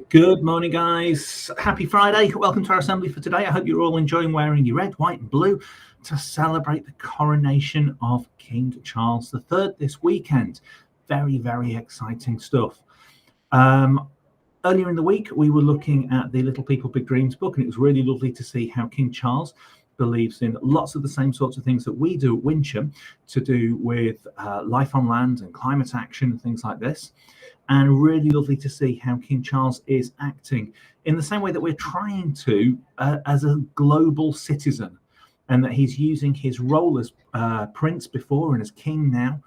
Good morning, guys. Happy Friday. Welcome to our assembly for today. I hope you're all enjoying wearing your red, white, and blue to celebrate the coronation of King Charles III this weekend. Very, very exciting stuff. Earlier in the week, we were looking at the Little People, Big Dreams book, and it was really lovely to see how King Charles believes in lots of the same sorts of things that we do at Wincham to do with life on land and climate action and things like this. And really lovely to see how King Charles is acting in the same way that we're trying to as a global citizen, and that he's using his role as prince before and as king now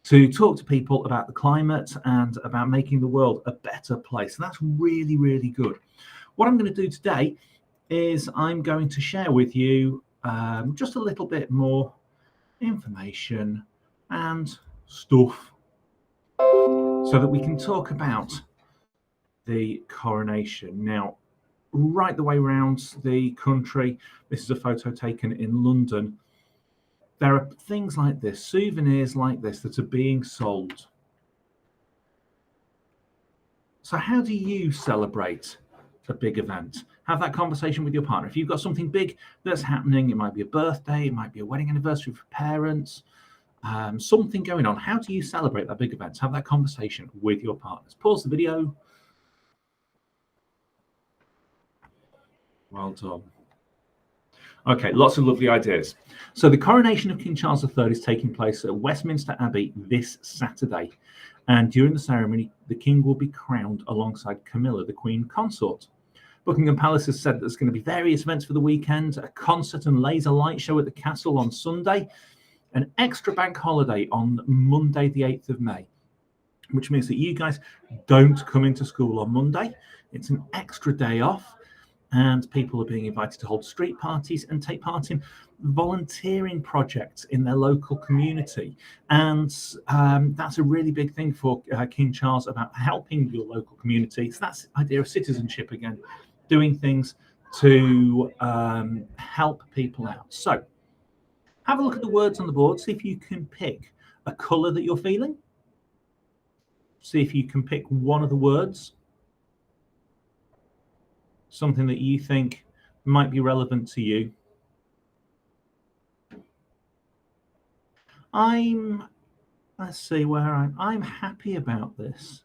to talk to people about the climate and about making the world a better place. And that's really, really good. What I'm going to do today is I'm going to share with you just a little bit more information and stuff so that we can talk about the coronation. Now, right the way around the country, this is a photo taken in London. There are things like this, souvenirs like this, that are being sold. So how do you celebrate a big event? Have that conversation with your partner. If you've got something big that's happening, it might be a birthday, it might be a wedding anniversary for parents, something going on. How do you celebrate that big event? Have that conversation with your partners. Pause the video. Well done. Okay, lots of lovely ideas. So the coronation of King Charles III is taking place at Westminster Abbey this Saturday. And during the ceremony, the king will be crowned alongside Camilla, the Queen Consort. Buckingham Palace has said that there's going to be various events for the weekend, a concert and laser light show at the castle on Sunday, an extra bank holiday on Monday, the 8th of May, which means that you guys don't come into school on Monday. It's an extra day off, and people are being invited to hold street parties and take part in volunteering projects in their local community. And that's a really big thing for King Charles, about helping your local community. So that's the idea of citizenship again, doing things to help people out. So have a look at the words on the board. See if you can pick a colour that you're feeling. See if you can pick one of the words. Something that you think might be relevant to you. Let's see where I'm happy about this.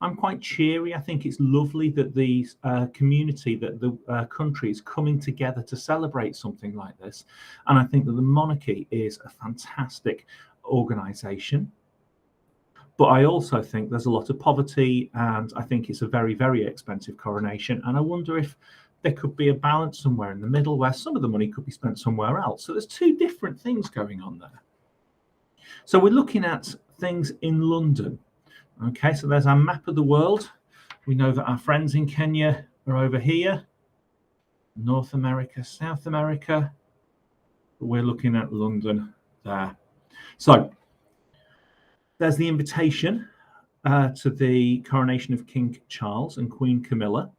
I'm quite cheery. I think it's lovely that the community, that the country is coming together to celebrate something like this. And I think that the monarchy is a fantastic organisation. But I also think there's a lot of poverty, and I think it's a very, very expensive coronation. And I wonder if there could be a balance somewhere in the middle where some of the money could be spent somewhere else. So there's two different things going on there. So we're looking at things in London. Okay, so there's our map of the world. We know that our friends in Kenya are over here. North America, South America. We're looking at London there. So there's the invitation to the coronation of King Charles and Queen Camilla.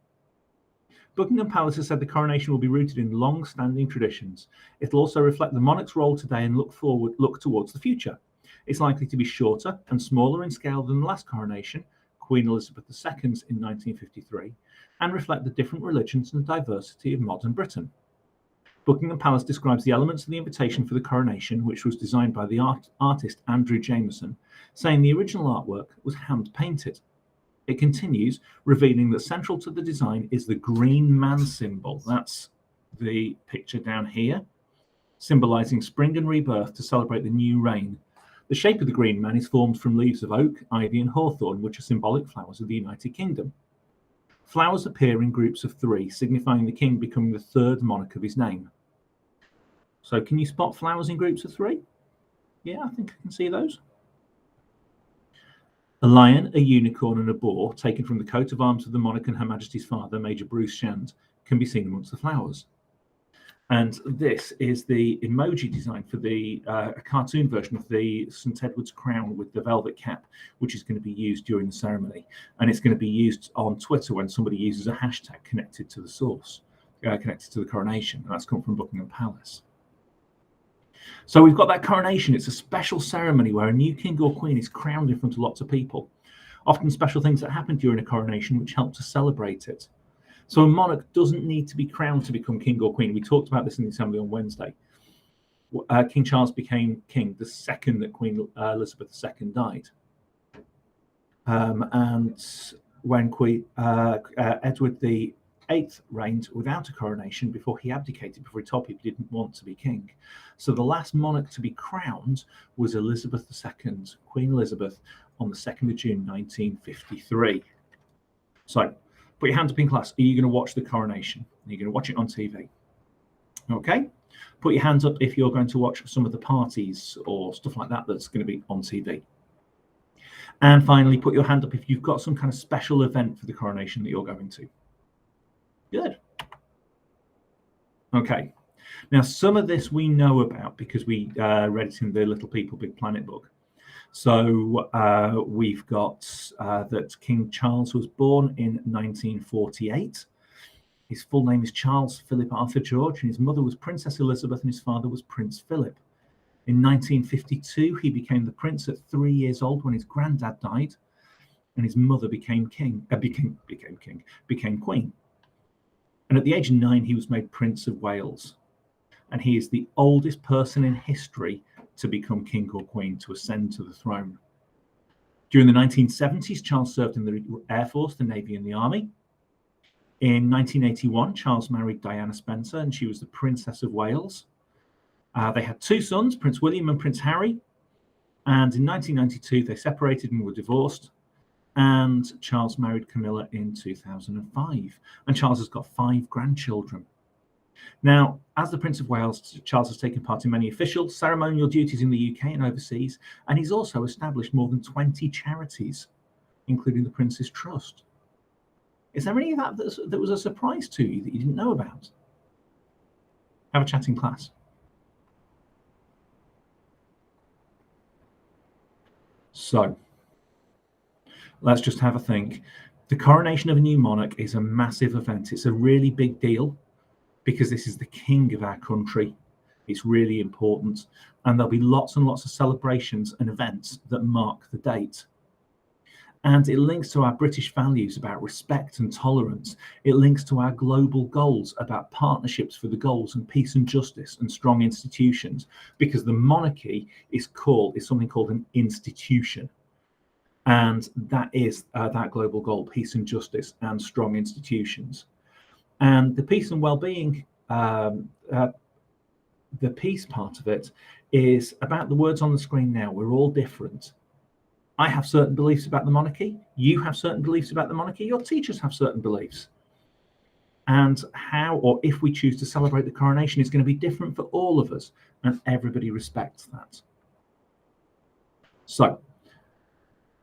Buckingham Palace has said the coronation will be rooted in long-standing traditions. It'll also reflect the monarch's role today and look towards the future. It's likely to be shorter and smaller in scale than the last coronation, Queen Elizabeth II's in 1953, and reflect the different religions and diversity of modern Britain. Buckingham Palace describes the elements of the invitation for the coronation, which was designed by the artist Andrew Jameson, saying the original artwork was hand-painted. It continues, revealing that central to the design is the green man symbol. That's the picture down here, symbolising spring and rebirth to celebrate the new reign. The shape of the green man is formed from leaves of oak, ivy and hawthorn, which are symbolic flowers of the United Kingdom. Flowers appear in groups of 3, signifying the king becoming the 3rd monarch of his name. So can you spot flowers in groups of 3? Yeah, I think I can see those. A lion, a unicorn and a boar, taken from the coat of arms of the monarch and Her Majesty's father, Major Bruce Shand, can be seen amongst the flowers. And this is the emoji design for the cartoon version of the St Edward's crown with the velvet cap, which is going to be used during the ceremony. And it's going to be used on Twitter when somebody uses a hashtag connected to the source, connected to the coronation. And that's come from Buckingham Palace. So we've got that coronation. It's a special ceremony where a new king or queen is crowned in front of lots of people. often special things that happen during a coronation which help to celebrate it. So a monarch doesn't need to be crowned to become king or queen. We talked about this in the Assembly on Wednesday. King Charles became king the second that Queen Elizabeth II died. And when Edward VIII reigned without a coronation before he abdicated, before he told people he didn't want to be king. So the last monarch to be crowned was Elizabeth II, Queen Elizabeth, on the 2nd of June 1953. So put your hands up in class. Are you going to watch the coronation? Are you going to watch it on TV? Okay. Put your hands up if you're going to watch some of the parties or stuff like that that's going to be on TV. And finally, put your hand up if you've got some kind of special event for the coronation that you're going to. Good. Okay. Now, some of this we know about because we read it in the Little People, Big Planet book. So we've got that King Charles was born in 1948. His full name is Charles Philip Arthur George, and his mother was Princess Elizabeth, and his father was Prince Philip. In 1952, he became the prince at 3 years old when his granddad died, and his mother became queen. And at the age of 9, he was made Prince of Wales, and he is the oldest person in history to become king or queen, to ascend to the throne. During the 1970s, Charles served in the Air Force, the Navy, and the Army. In 1981, Charles married Diana Spencer, and she was the Princess of Wales. They had 2 sons, Prince William and Prince Harry. And in 1992, they separated and were divorced. And Charles married Camilla in 2005. And Charles has got 5 grandchildren. Now, as the Prince of Wales, Charles has taken part in many official ceremonial duties in the UK and overseas. And he's also established more than 20 charities, including the Prince's Trust. Is there any of that that was a surprise to you that you didn't know about? Have a chat in class. So let's just have a think. The coronation of a new monarch is a massive event. It's a really big deal because this is the king of our country. It's really important. And there'll be lots and lots of celebrations and events that mark the date. And it links to our British values about respect and tolerance. It links to our global goals about partnerships for the goals and peace and justice and strong institutions, because the monarchy is something called an institution. And that is that global goal, peace and justice and strong institutions. And the peace and well-being, the peace part of it is about the words on the screen now. We're all different. I have certain beliefs about the monarchy. You have certain beliefs about the monarchy. Your teachers have certain beliefs. And how or if we choose to celebrate the coronation is going to be different for all of us. And everybody respects that. So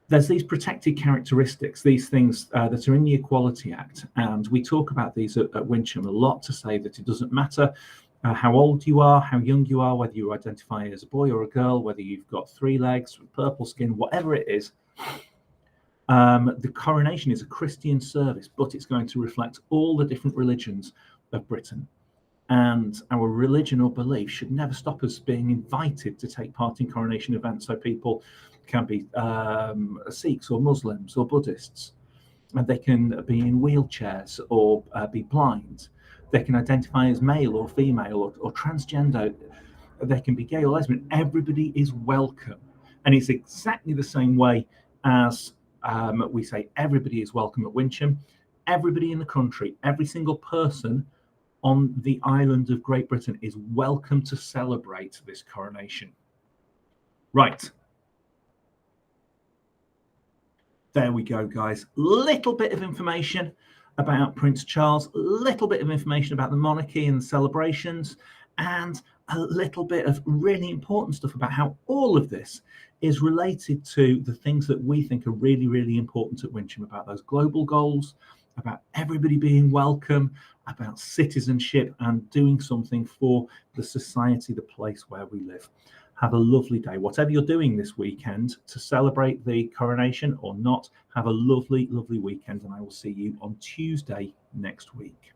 there's these protected characteristics, these things that are in the Equality Act. And we talk about these at Wincham a lot to say that it doesn't matter how old you are, how young you are, whether you identify as a boy or a girl, whether you've got 3 legs, purple skin, whatever it is. The coronation is a Christian service, but it's going to reflect all the different religions of Britain. And our religion or belief should never stop us being invited to take part in coronation events. So people can be Sikhs or Muslims or Buddhists, and they can be in wheelchairs or be blind. They can identify as male or female or transgender. They can be gay or lesbian. Everybody is welcome. And it's exactly the same way as we say everybody is welcome at Wincham. Everybody in the country, every single person on the island of Great Britain is welcome to celebrate this coronation. Right. There we go, guys. Little bit of information about Prince Charles, a little bit of information about the monarchy and the celebrations, and a little bit of really important stuff about how all of this is related to the things that we think are really, really important at Wincham, about those global goals, about everybody being welcome, about citizenship and doing something for the society, the place where we live. Have a lovely day. Whatever you're doing this weekend to celebrate the coronation or not, have a lovely, lovely weekend, and I will see you on Tuesday next week.